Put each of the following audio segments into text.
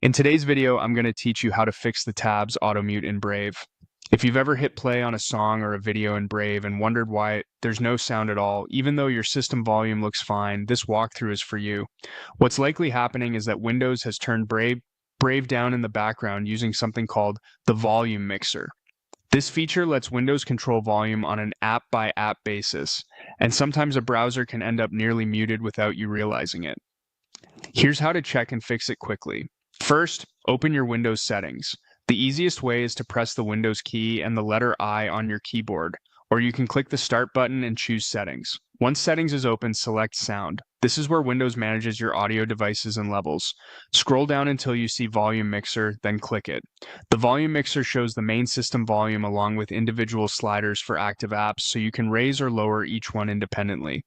In today's video, I'm going to teach you how to fix the tabs auto mute in Brave. If you've ever hit play on a song or a video in Brave and wondered why there's no sound at all, even though your system volume looks fine, this walkthrough is for you. What's likely happening is that Windows has turned Brave down in the background using something called the volume mixer. This feature lets Windows control volume on an app-by-app basis, and sometimes a browser can end up nearly muted without you realizing it. Here's how to check and fix it quickly. First, open your Windows settings. The easiest way is to press the Windows key and the letter I on your keyboard, or you can click the Start button and choose Settings. Once Settings is open, select Sound. This is where Windows manages your audio devices and levels. Scroll down until you see Volume Mixer, then click it. The Volume Mixer shows the main system volume along with individual sliders for active apps, so you can raise or lower each one independently.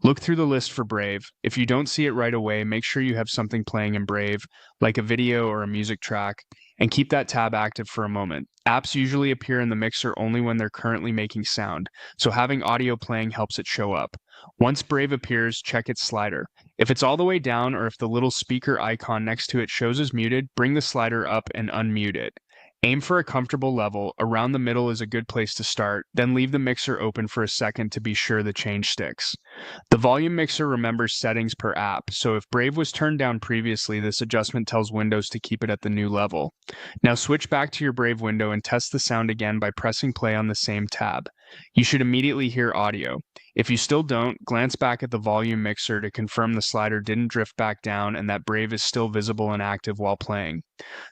Look through the list for Brave. If you don't see it right away, make sure you have something playing in Brave, like a video or a music track, and keep that tab active for a moment. Apps usually appear in the mixer only when they're currently making sound, so having audio playing helps it show up. Once Brave appears, check its slider. If it's all the way down or if the little speaker icon next to it shows as muted, bring the slider up and unmute it. Aim for a comfortable level. Around the middle is a good place to start, then leave the mixer open for a second to be sure the change sticks. The volume mixer remembers settings per app, so if Brave was turned down previously, this adjustment tells Windows to keep it at the new level. Now switch back to your Brave window and test the sound again by pressing play on the same tab. You should immediately hear audio. If you still don't, glance back at the volume mixer to confirm the slider didn't drift back down and that Brave is still visible and active while playing.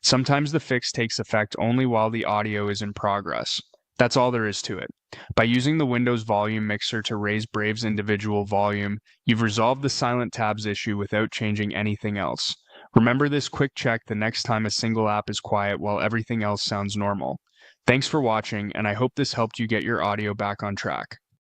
Sometimes the fix takes effect only while the audio is in progress. That's all there is to it. By using the Windows volume mixer to raise Brave's individual volume, you've resolved the silent tabs issue without changing anything else. Remember this quick check the next time a single app is quiet while everything else sounds normal. Thanks for watching, and I hope this helped you get your audio back on track.